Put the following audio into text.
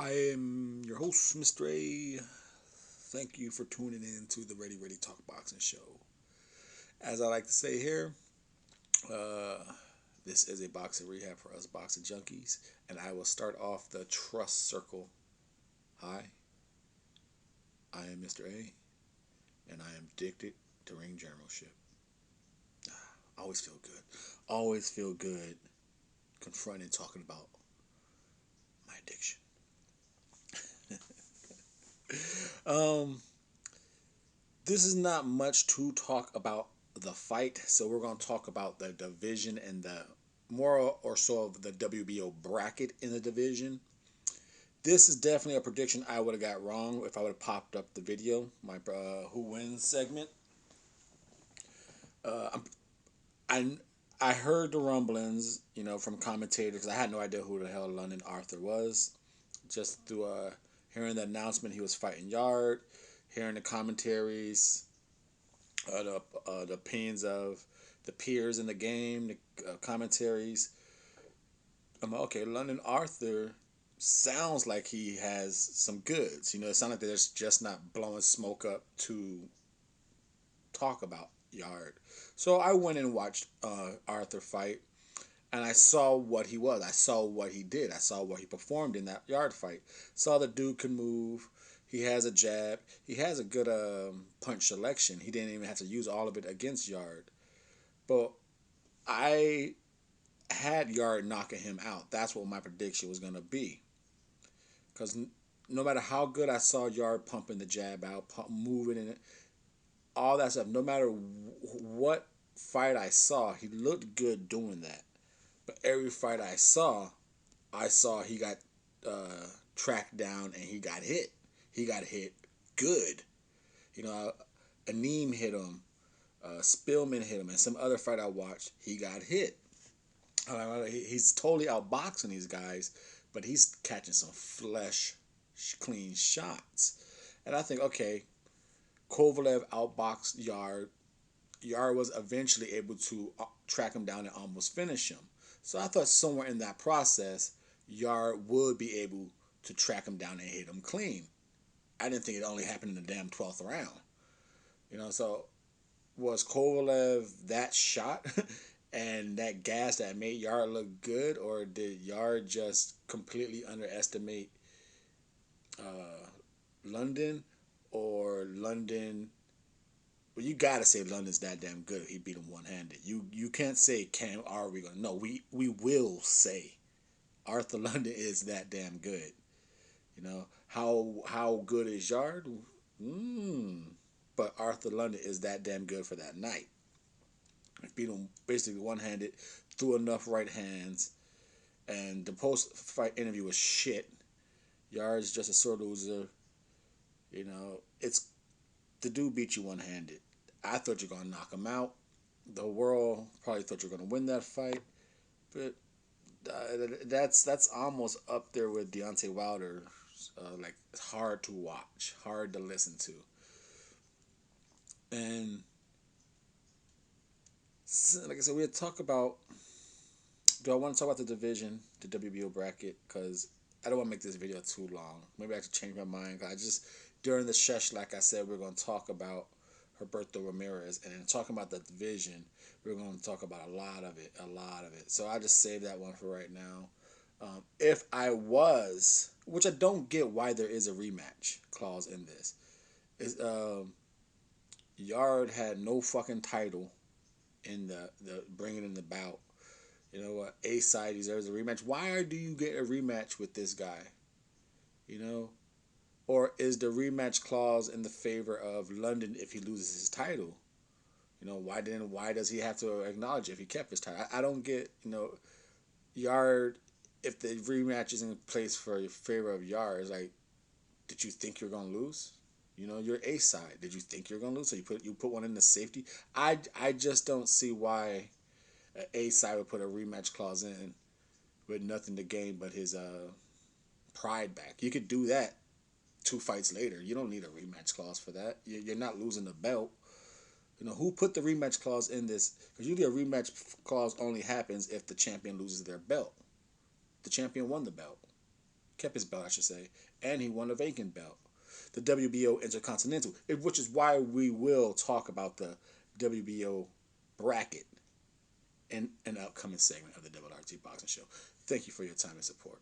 I am your host, Mr.A. Thank you for tuning in to the Ready Talk Boxing Show. As I like to say here, uh, this is a boxing rehab for us boxing junkies, and I will start off the trust circle. Hi, I am Mr.A, and I am addicted to ring generalship. Always feel good. Always feel good confronting talking about my addiction. Um, this is not much to talk about the fight, so we're going to talk about the division and the more or so of the WBO bracket in the division. This is definitely a prediction I would have got wrong if I would have popped up the video, my who wins segment. Uh, I I heard the rumblings, from commentators. I had no idea who the hell London Arthur was. Just through hearing the announcement he was fighting Yarde, hearing the commentaries, the opinions of the peers in the game, the commentaries. I'm like, okay, London Arthur sounds like he has some goods. It sounds like they're just not blowing smoke up to talk about Yarde. So I went and watched Arthur fight, and I saw what he was. I saw what he did. I saw what he performed in that Yarde fight. Saw the dude can move. He has a jab. He has a good punch selection. He didn't even have to use all of it against Yarde. But I had Yarde knocking him out. That's what my prediction was going to be. Because no matter how good I saw Yarde pumping the jab out, moving in it, all that stuff, no matter what fight I saw, he looked good doing that. But every fight I saw he got tracked down and he got hit. He got hit good. You know, Aneem hit him. Spillman hit him. And some other fight I watched, he got hit. He's totally outboxing these guys, but he's catching some flesh clean shots. And I think, okay, Kovalev outboxed Yarde. Yarde was eventually able to track him down and almost finish him. So I thought somewhere in that process, Yarde would be able to track him down and hit him clean. I didn't think it only happened in the damn 12th round. So was Kovalev that shot and that gas that made Yarde look good, or did Yarde just completely underestimate London, or London? Well, you gotta say London's that damn good if he beat him one handed. You can't say can are we gonna no we will say Arthur London is that damn good. How good is Yarde? But Arthur London is that damn good for that night. He beat him basically one handed, threw enough right hands, and the post fight interview was shit. Yarde's just a sore loser. It's the dude beat you one handed. I thought you were gonna knock him out. The world probably thought you were gonna win that fight, but that's almost up there with Deontay Wilder. Like, it's hard to watch, hard to listen to, and like I said, we'll talk about. Do I want to talk about the division, the WBO bracket? Because I don't want to make this video too long. Maybe I should change my mind. I just during the shush, like I said, we're going to talk about Roberto Ramirez, and then talking about the division, we're going to talk about a lot of it. So I just saved that one for right now. If I was, which I don't get why there is a rematch clause in this, is Yarde had no fucking title in the bringing in the bout. You know what? A side deserves a rematch. Why do you get a rematch with this guy? You know, or is the rematch clause in the favor of London if he loses his title? Why does he have to acknowledge it if he kept his title? I don't get, Yarde, if the rematch is in place for favor of Yarde, it's like, did you think you're gonna lose? You're A side. Did you think you're gonna lose? So you put one in the safety. I just don't see why A side would put a rematch clause in with nothing to gain but his pride back. You could do that 2 fights later. You don't need a rematch clause for that. You're not losing the belt. Who put the rematch clause in this? Because usually a rematch clause only happens if the champion loses their belt. The champion won the belt. kept his belt, I should say, and he won a vacant belt, the WBO Intercontinental, which is why we will talk about the WBO bracket in an upcoming segment of the Double RT Boxing Show. Thank you for your time and support.